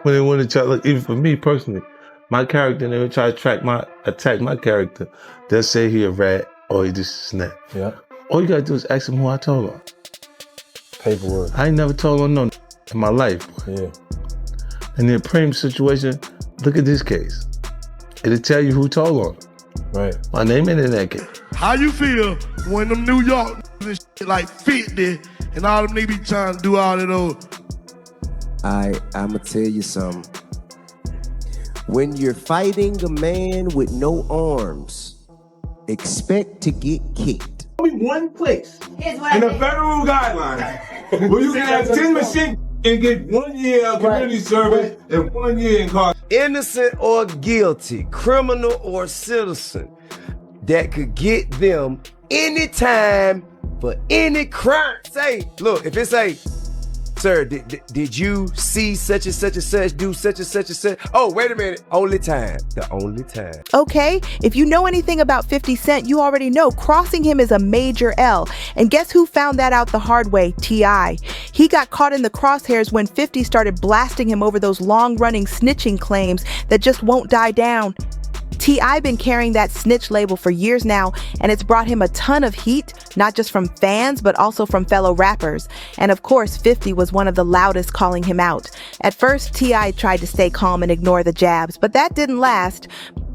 When they want to try, like, even for me personally, my character, and they would try to attack my character, they'll say he a rat or he just a snap. Yeah. All you gotta do is ask him who I told on. Paperwork. I ain't never told on no in my life. Yeah. In the Prem situation, look at this case. It'll tell you who told on him. Right. My name ain't in that case. How you feel when them New York and shit like 50 and all them niggas be trying to do all of those? I'ma tell you something. When you're fighting a man with no arms, expect to get kicked. Only one place in the federal guidelines where you can have 10 machine and get 1 year of community service and 1 year in car. Innocent or guilty, criminal or citizen, that could get them any time for any crime. Say, look, if it say, sir, did you see such and such do such and such and such? Oh, wait a minute. Only time. The only time. Okay, if you know anything about 50 Cent, you already know crossing him is a major L. And guess who found that out the hard way? T.I. He got caught in the crosshairs when 50 started blasting him over those long-running snitching claims that just won't die down. T.I. been carrying that snitch label for years now, and it's brought him a ton of heat, not just from fans, but also from fellow rappers. And of course, 50 was one of the loudest calling him out. At first, T.I. tried to stay calm and ignore the jabs, but that didn't last.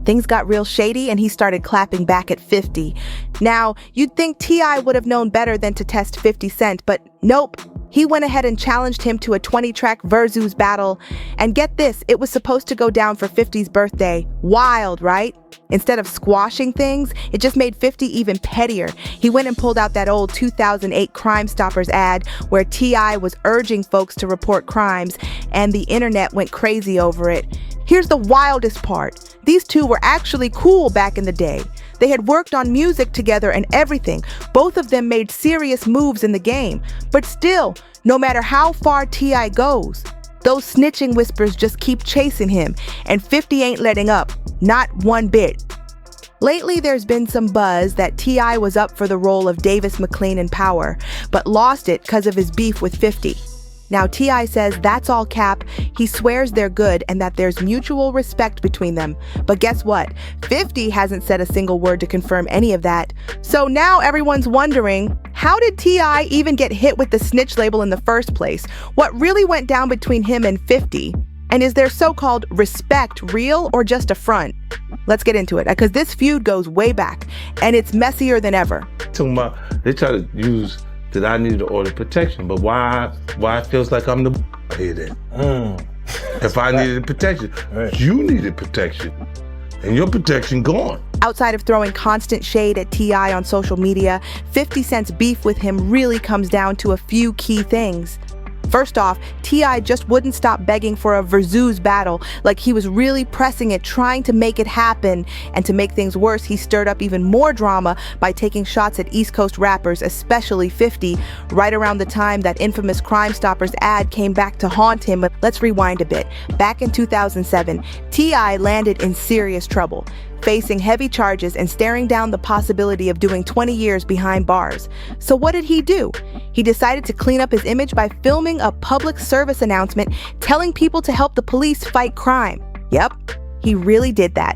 Things got real shady, and he started clapping back at 50. Now, you'd think T.I. would have known better than to test 50 Cent, but nope. He went ahead and challenged him to a 20-track Verzuz battle. And get this, it was supposed to go down for 50's birthday. Wild, right? Instead of squashing things, it just made 50 even pettier. He went and pulled out that old 2008 Crime Stoppers ad where T.I. was urging folks to report crimes, and the internet went crazy over it. Here's the wildest part. These two were actually cool back in the day. They had worked on music together and everything. Both of them made serious moves in the game. But still, no matter how far T.I. goes, those snitching whispers just keep chasing him, and 50 ain't letting up, not one bit. Lately, there's been some buzz that T.I. was up for the role of Davis McLean in Power, but lost it because of his beef with 50. Now, T.I. says that's all cap. He swears they're good and that there's mutual respect between them. But guess what? 50 hasn't said a single word to confirm any of that. So now everyone's wondering, how did T.I. even get hit with the snitch label in the first place? What really went down between him and 50? And is their so-called respect real or just a front? Let's get into it, because this feud goes way back, and it's messier than ever. They try to use that I needed to order protection, but why it feels like I'm the here then? If I needed protection, you needed protection, and your protection gone. Outside of throwing constant shade at T.I. on social media, 50 Cent's beef with him really comes down to a few key things. First off, T.I. just wouldn't stop begging for a Verzuz battle, like he was really pressing it, trying to make it happen. And to make things worse, he stirred up even more drama by taking shots at East Coast rappers, especially 50, right around the time that infamous Crime Stoppers ad came back to haunt him. But let's rewind a bit. Back in 2007, T.I. landed in serious trouble, facing heavy charges and staring down the possibility of doing 20 years behind bars. So what did he do? He decided to clean up his image by filming a public service announcement telling people to help the police fight crime. Yep, he really did that.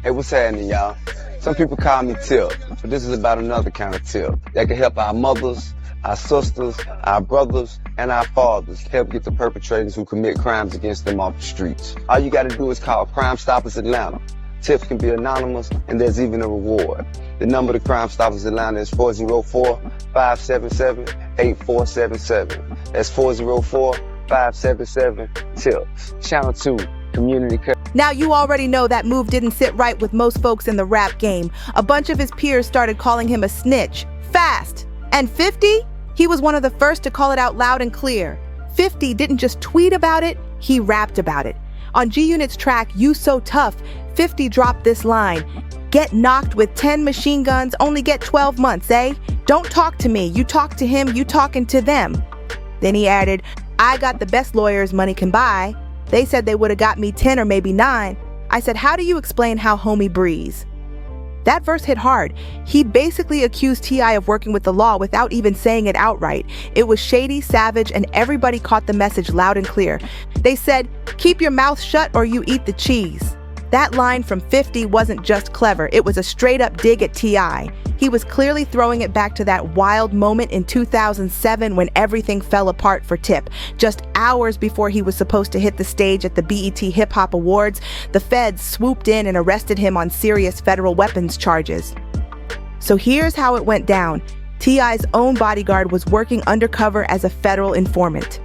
Hey, what's happening, y'all? Some people call me Tip, but this is about another kind of tip that can help our mothers, our sisters, our brothers, and our fathers help get the perpetrators who commit crimes against them off the streets. All you gotta do is call Crime Stoppers Atlanta. Tips can be anonymous, and there's even a reward. The number to Crime Stoppers Atlanta is 404-577-8477. That's 404-577-TIPS. Channel 2, Community. Now you already know that move didn't sit right with most folks in the rap game. A bunch of his peers started calling him a snitch, fast. And 50? He was one of the first to call it out loud and clear. 50 didn't just tweet about it, he rapped about it. On G-Unit's track, You So Tough, 50 dropped this line: "Get knocked with 10 machine guns, only get 12 months, eh? Don't talk to me, you talk to him, you talking to them." Then he added, "I got the best lawyers money can buy. They said they would have got me 10 or maybe 9. I said, how do you explain how homie breeze?" That verse hit hard. He basically accused T.I. of working with the law without even saying it outright. It was shady, savage, and everybody caught the message loud and clear. They said, "Keep your mouth shut or you eat the cheese." That line from 50 wasn't just clever, it was a straight-up dig at T.I. He was clearly throwing it back to that wild moment in 2007 when everything fell apart for Tip. Just hours before he was supposed to hit the stage at the BET Hip Hop Awards, the feds swooped in and arrested him on serious federal weapons charges. So here's how it went down. T.I.'s own bodyguard was working undercover as a federal informant.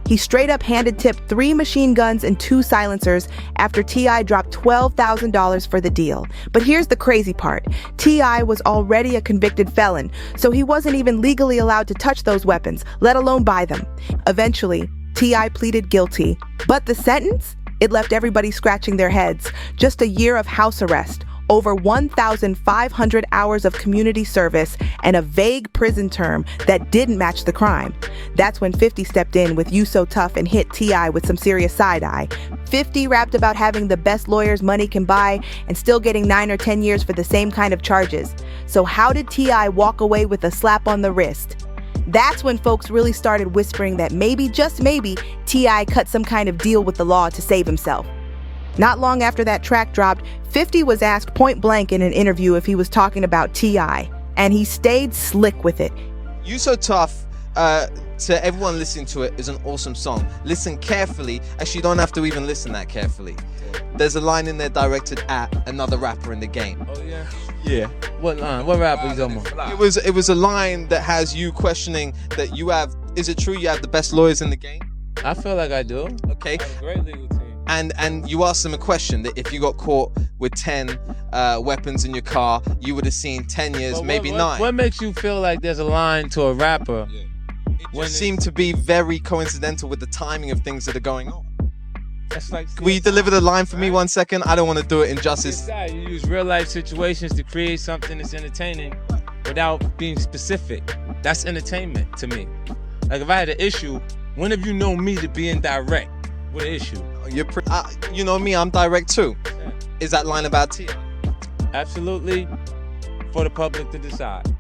He straight up handed Tip 3 machine guns and 2 silencers after T.I. dropped $12,000 for the deal. But here's the crazy part. T.I. was already a convicted felon, so he wasn't even legally allowed to touch those weapons, let alone buy them. Eventually, T.I. pleaded guilty. But the sentence? It left everybody scratching their heads. Just a year of house arrest, over 1,500 hours of community service, and a vague prison term that didn't match the crime. That's when 50 stepped in with "You So Tough" and hit T.I. with some serious side-eye. 50 rapped about having the best lawyers money can buy and still getting 9 or 10 years for the same kind of charges. So how did T.I. walk away with a slap on the wrist? That's when folks really started whispering that maybe, just maybe, T.I. cut some kind of deal with the law to save himself. Not long after that track dropped, 50 was asked point blank in an interview if he was talking about T.I., and he stayed slick with it. "You So Tough," to everyone listening to it, is an awesome song. Listen carefully. Actually, you don't have to even listen that carefully. There's a line in there directed at another rapper in the game. Oh yeah? Yeah. What line? What rapper you talking about? It was a line that has you questioning that you have, is it true you have the best lawyers in the game? I feel like I do. Okay. I have a great legal team. And you asked them a question that if you got caught with 10 weapons in your car, you would have seen 10 years, But maybe 9. What makes you feel like there's a line to a rapper? Yeah. It just seemed to be very coincidental with the timing of things that are going on. That's like, Will you deliver the line for me 1 second? I don't want to do it injustice. You use real life situations to create something that's entertaining without being specific. That's entertainment to me. Like if I had an issue, when have you known me to be indirect with an issue? You know me, I'm direct too. Is that line about T.I.? Absolutely, for the public to decide.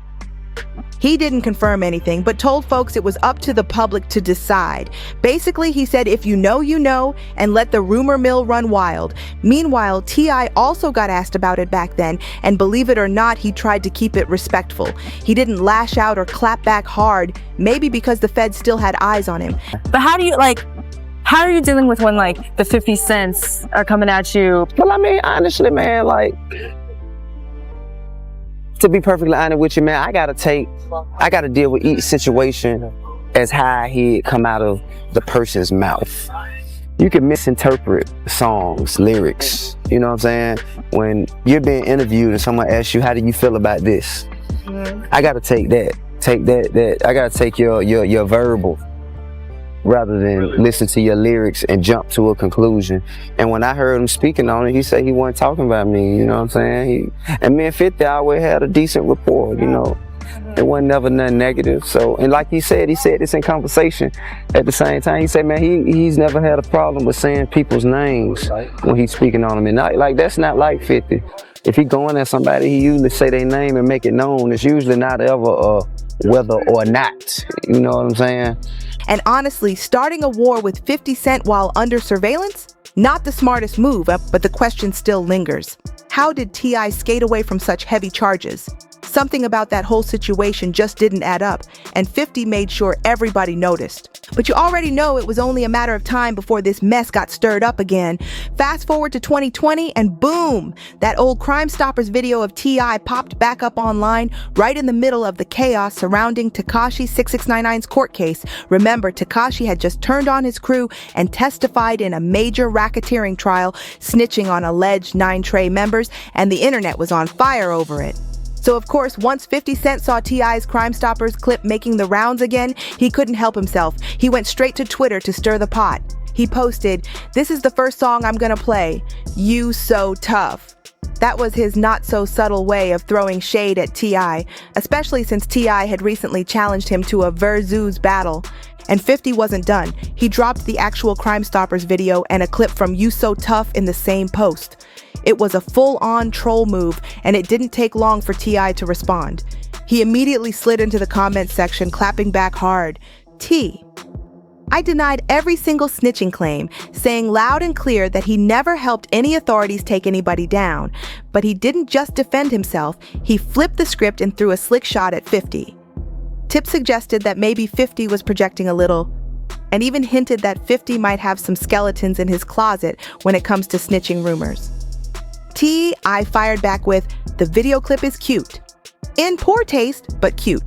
He didn't confirm anything, but told folks it was up to the public to decide. Basically, he said, if you know, you know, and let the rumor mill run wild. Meanwhile, T.I. also got asked about it back then, and believe it or not, he tried to keep it respectful. He didn't lash out or clap back hard, maybe because the feds still had eyes on him. But how are you dealing with when like the 50 cents are coming at you? Well, I mean, honestly, man, like, to be perfectly honest with you, man, I gotta deal with each situation as how I hear it come out of the person's mouth. You can misinterpret songs, lyrics, you know what I'm saying? When you're being interviewed and someone asks you, how do you feel about this? I gotta take that. I gotta take your verbal, rather than listen to your lyrics and jump to a conclusion. And when I heard him speaking on it, he said he wasn't talking about me, you know what I'm saying? And me and 50 always had a decent rapport, you know. It wasn't never nothing negative. So, and like he said this in conversation. At the same time, he said, man, he's never had a problem with saying people's names when he's speaking on them. And like that's not like 50. If he going at somebody, he usually say their name and make it known. It's usually not ever whether or not, you know what I'm saying? And honestly, starting a war with 50 Cent while under surveillance? Not the smartest move, but the question still lingers. How did T.I. skate away from such heavy charges? Something about that whole situation just didn't add up, and 50 made sure everybody noticed. But you already know it was only a matter of time before this mess got stirred up again. Fast forward to 2020, and boom! That old Crime Stoppers video of T.I. popped back up online right in the middle of the chaos surrounding Tekashi 6699's court case. Remember, Tekashi had just turned on his crew and testified in a major racketeering trial, snitching on alleged 9 Trey members, and the internet was on fire over it. So of course, once 50 Cent saw T.I.'s Crime Stoppers clip making the rounds again, he couldn't help himself. He went straight to Twitter to stir the pot. He posted, "This is the first song I'm gonna play, You So Tough." That was his not-so-subtle way of throwing shade at T.I., especially since T.I. had recently challenged him to a Verzuz battle. And 50 wasn't done. He dropped the actual Crime Stoppers video and a clip from You So Tough in the same post. It was a full-on troll move, and it didn't take long for T.I. to respond. He immediately slid into the comments section, clapping back hard. I denied every single snitching claim, saying loud and clear that he never helped any authorities take anybody down. But he didn't just defend himself, he flipped the script and threw a slick shot at 50. Tip suggested that maybe 50 was projecting a little, and even hinted that 50 might have some skeletons in his closet when it comes to snitching rumors. T.I. fired back with, "The video clip is cute. In poor taste, but cute.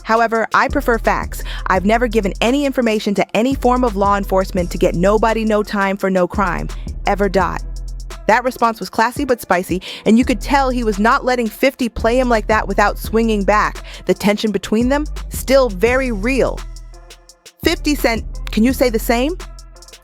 However, I prefer facts. I've never given any information to any form of law enforcement to get nobody no time for no crime. Ever. That response was classy but spicy, and you could tell he was not letting 50 play him like that without swinging back. The tension between them, still very real. 50 Cent, can you say the same?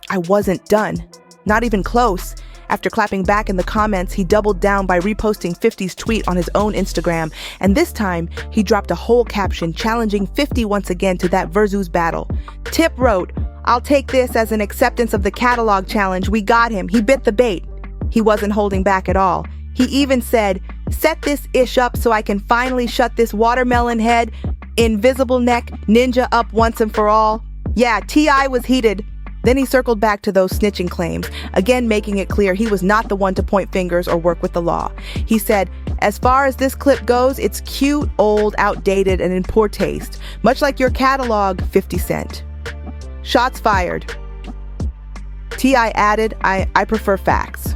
I wasn't done. Not even close. After clapping back in the comments, he doubled down by reposting 50's tweet on his own Instagram, and this time, he dropped a whole caption challenging 50 once again to that Verzuz battle. Tip wrote, "I'll take this as an acceptance of the catalog challenge. We got him. He bit the bait." He wasn't holding back at all. He even said, "Set this ish up so I can finally shut this watermelon head, invisible neck, ninja up once and for all." Yeah, T.I. was heated. Then he circled back to those snitching claims, again making it clear he was not the one to point fingers or work with the law. He said, "As far as this clip goes, it's cute, old, outdated, and in poor taste. Much like your catalog, 50 Cent. Shots fired." T.I. added, I prefer facts.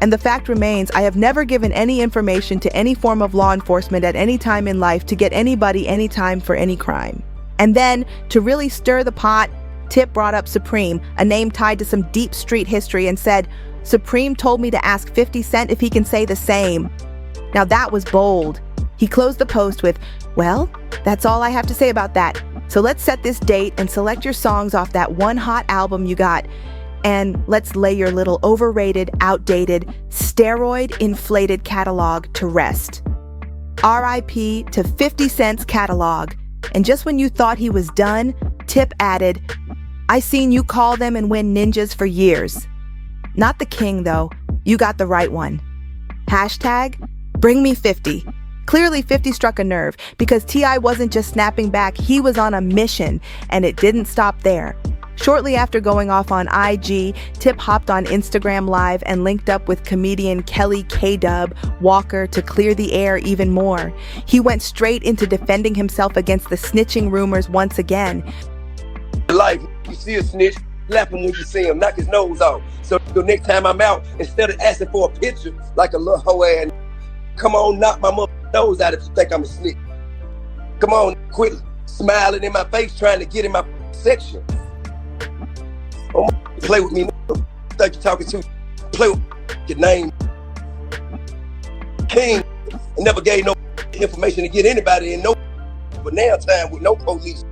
And the fact remains, I have never given any information to any form of law enforcement at any time in life to get anybody any time for any crime. And then, to really stir the pot, Tip brought up Supreme, a name tied to some deep street history, and said, "Supreme told me to ask 50 Cent if he can say the same." Now that was bold. He closed the post with, "Well, that's all I have to say about that. So let's set this date and select your songs off that one hot album you got. And let's lay your little overrated, outdated, steroid-inflated catalog to rest. R.I.P. to 50 Cent's catalog." And just when you thought he was done, Tip added, "I seen you call them and win ninjas for years. Not the king, though. You got the right one. Hashtag, bring me 50. Clearly 50 struck a nerve because T.I. wasn't just snapping back, he was on a mission, and it didn't stop there. Shortly after going off on IG, Tip hopped on Instagram Live and linked up with comedian Kelly K-Dub Walker to clear the air even more. He went straight into defending himself against the snitching rumors once again. Life, you see a snitch, slap him when you see him, knock his nose off. So the next time I'm out, instead of asking for a picture like a little hoe ass, come on, knock my nose out if you think I'm a snitch. Come on, quit smiling in my face trying to get in my section. Oh, play with me, think you're talking to. Play with your name. King never gave no information to get anybody in no, but now time with no police.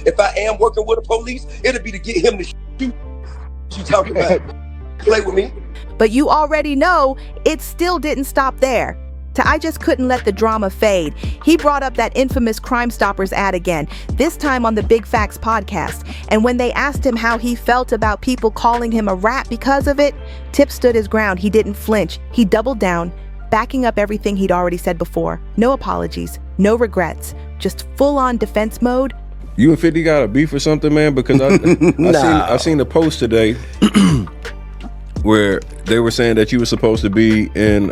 If I am working with the police, it'll be to get him to shoot. What you talking about? Play with me. But you already know it still didn't stop there. I just couldn't let the drama fade. He brought up that infamous Crime Stoppers ad again, this time on the Big Facts podcast. And when they asked him how he felt about people calling him a rat because of it, Tip stood his ground. He didn't flinch. He doubled down, backing up everything he'd already said before. No apologies, no regrets, just full-on defense mode. You and 50 got a beef or something, man? Because I seen the post today where they were saying that you were supposed to be in,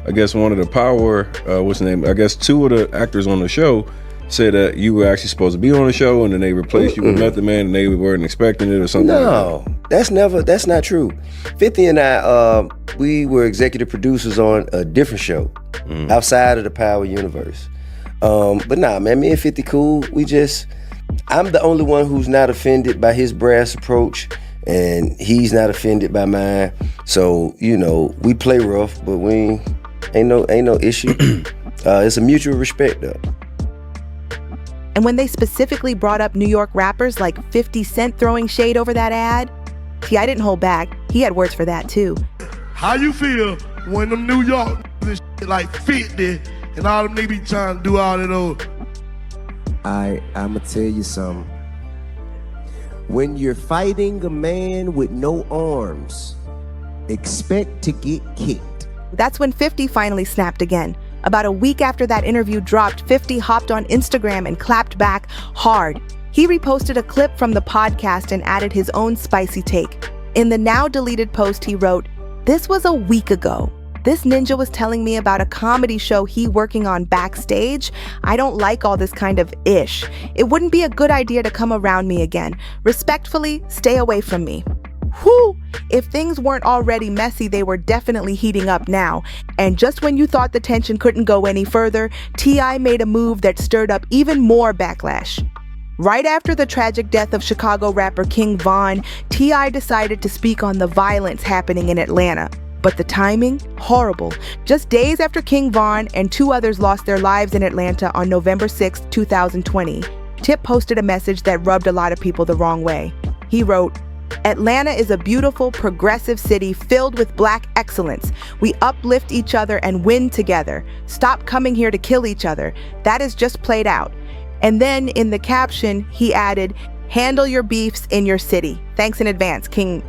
I guess one of the power, what's the name? I guess two of the actors on the show said that you were actually supposed to be on the show, and then they replaced you with Method Man, and they weren't expecting it or something. No, that's not true. 50 and I, we were executive producers on a different show outside of the Power universe. But nah, man, me and 50 cool. I'm the only one who's not offended by his brass approach, and he's not offended by mine. So, you know, we play rough, but we ain't no issue. It's a mutual respect though. And when they specifically brought up New York rappers like 50 Cent throwing shade over that ad, T.I. didn't hold back. He had words for that too. How you feel When them New York and shit like 50 and all them, they be trying to do all of those. I'ma tell you something. When you're fighting a man with no arms, expect to get kicked. That's when 50 finally snapped again. About a week after that interview dropped, 50 hopped on Instagram and clapped back hard. He reposted a clip from the podcast and added his own spicy take. In the now deleted post, he wrote, "This was a week ago. This ninja was telling me about a comedy show he working on backstage. I don't like all this kind of ish. It wouldn't be a good idea to come around me again. Respectfully, stay away from me." Whew! If things weren't already messy, they were definitely heating up now. And just when you thought the tension couldn't go any further, T.I. made a move that stirred up even more backlash. Right after the tragic death of Chicago rapper King Von, T.I. decided to speak on the violence happening in Atlanta. But the timing? Horrible. Just days after King Von and 2 others lost their lives in Atlanta on November 6, 2020, Tip posted a message that rubbed a lot of people the wrong way. He wrote, "Atlanta is a beautiful, progressive city filled with Black excellence. We uplift each other and win together. Stop coming here to kill each other. That is just played out." And then in the caption, he added, "Handle your beefs in your city. Thanks in advance, King."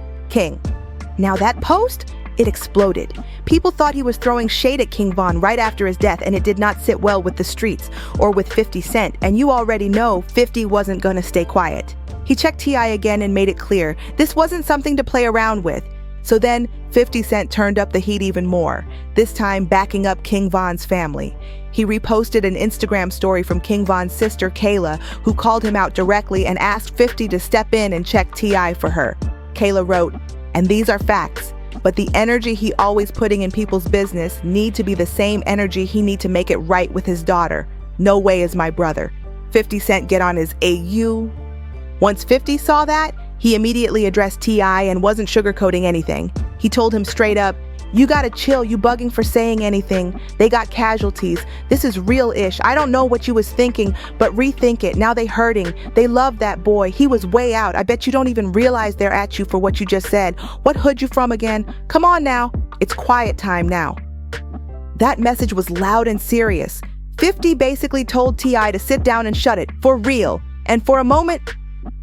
Now that post, it exploded. People thought he was throwing shade at King Von right after his death, and it did not sit well with the streets or with 50 Cent. And you already know 50 wasn't gonna stay quiet. He checked T.I. again and made it clear this wasn't something to play around with. So then 50 Cent turned up the heat even more, this time backing up King Von's family. He reposted an Instagram story from King Von's sister, Kayla, who called him out directly and asked 50 to step in and check T.I. for her. Kayla wrote, "And these are facts, but the energy he always putting in people's business need to be the same energy he need to make it right with his daughter. No way is my brother. 50 Cent get on his AU." Once 50 saw that, he immediately addressed T.I. and wasn't sugarcoating anything. He told him straight up, "You gotta chill, you bugging for saying anything. They got casualties. This is real-ish. I don't know what you was thinking, but rethink it. Now they hurting. They love that boy. He was way out. I bet you don't even realize they're at you for what you just said. What hood you from again? Come on now. It's quiet time now." That message was loud and serious. 50 basically told T.I. to sit down and shut it, for real. And for a moment,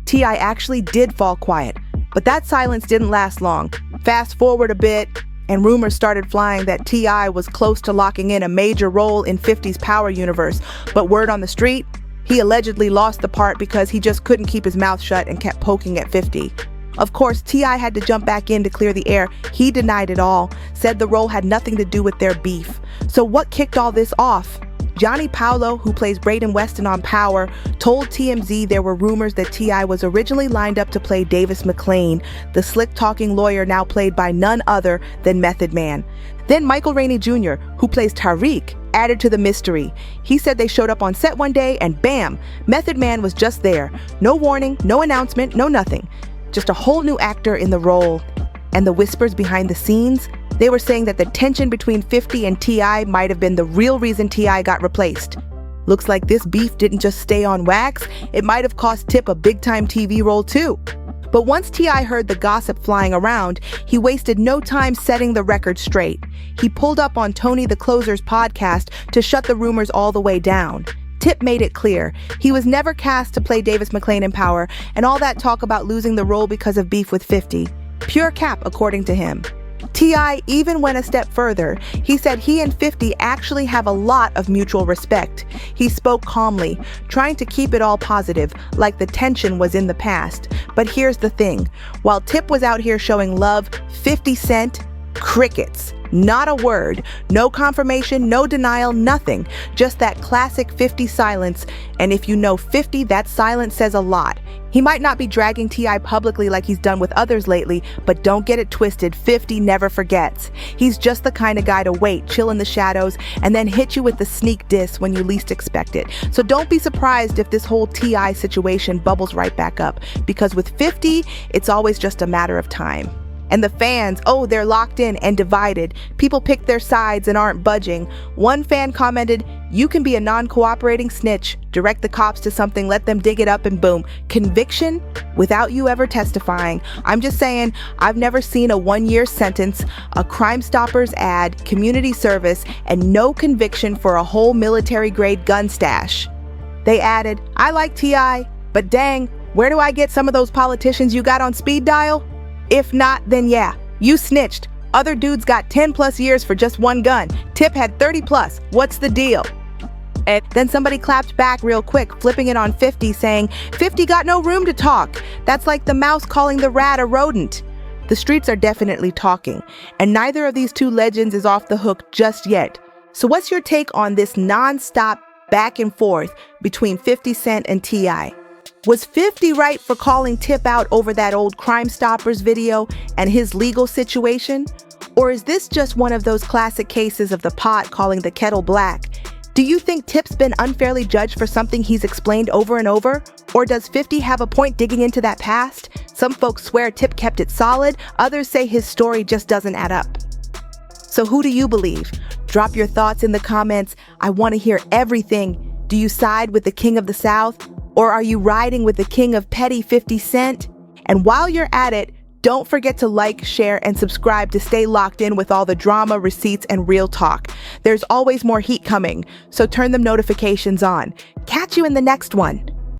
T.I. actually did fall quiet. But that silence didn't last long. Fast forward a bit, and rumors started flying that T.I. was close to locking in a major role in 50's Power universe. But word on the street, he allegedly lost the part because he just couldn't keep his mouth shut and kept poking at 50. Of course, T.I. had to jump back in to clear the air. He denied it all, said the role had nothing to do with their beef. So what kicked all this off? Johnny Paulo, who plays Braden Weston on Power, told TMZ there were rumors that T.I. was originally lined up to play Davis McClain, the slick-talking lawyer now played by none other than Method Man. Then Michael Rainey Jr., who plays Tariq, added to the mystery. He said they showed up on set one day and bam, Method Man was just there. No warning, no announcement, no nothing. Just a whole new actor in the role. And the whispers behind the scenes? They were saying that the tension between 50 and T.I. might have been the real reason T.I. got replaced. Looks like this beef didn't just stay on wax, it might have cost Tip a big-time TV role too. But once T.I. heard the gossip flying around, he wasted no time setting the record straight. He pulled up on Tony the Closer's podcast to shut the rumors all the way down. Tip made it clear he was never cast to play Davis McClain in Power, and all that talk about losing the role because of beef with 50. Pure cap, according to him. T.I. even went a step further. He said he and 50 actually have a lot of mutual respect. He spoke calmly, trying to keep it all positive, like the tension was in the past. But here's the thing. While Tip was out here showing love, 50 Cent, crickets. Not a word, no confirmation, no denial, nothing. Just that classic 50 silence. And if you know 50, that silence says a lot. He might not be dragging T.I. publicly like he's done with others lately, but don't get it twisted, 50 never forgets. He's just the kind of guy to wait, chill in the shadows, and then hit you with the sneak diss when you least expect it. So don't be surprised if this whole T.I. situation bubbles right back up, because with 50, it's always just a matter of time. And the fans, oh, they're locked in and divided. People pick their sides and aren't budging. One fan commented, "You can be a non-cooperating snitch, direct the cops to something, let them dig it up, and boom, conviction without you ever testifying." I'm just saying, I've never seen a 1-year sentence, a Crime Stoppers ad, community service, and no conviction for a whole military-grade gun stash. They added, "I like T.I., but dang, where do I get some of those politicians you got on speed dial? If not, then yeah, you snitched. Other dudes got 10+ years for just one gun. Tip had 30+. What's the deal?" And then somebody clapped back real quick, flipping it on 50, saying, "50 got no room to talk. That's like the mouse calling the rat a rodent." The streets are definitely talking, and neither of these two legends is off the hook just yet. So what's your take on this non-stop back and forth between 50 Cent and T.I.? Was 50 right for calling Tip out over that old Crime Stoppers video and his legal situation? Or is this just one of those classic cases of the pot calling the kettle black? Do you think Tip's been unfairly judged for something he's explained over and over? Or does 50 have a point digging into that past? Some folks swear Tip kept it solid, others say his story just doesn't add up. So who do you believe? Drop your thoughts in the comments. I want to hear everything. Do you side with the King of the South? Or are you riding with the king of petty 50 Cent? And while you're at it, don't forget to like, share, and subscribe to stay locked in with all the drama, receipts, and real talk. There's always more heat coming, so turn them notifications on. Catch you in the next one.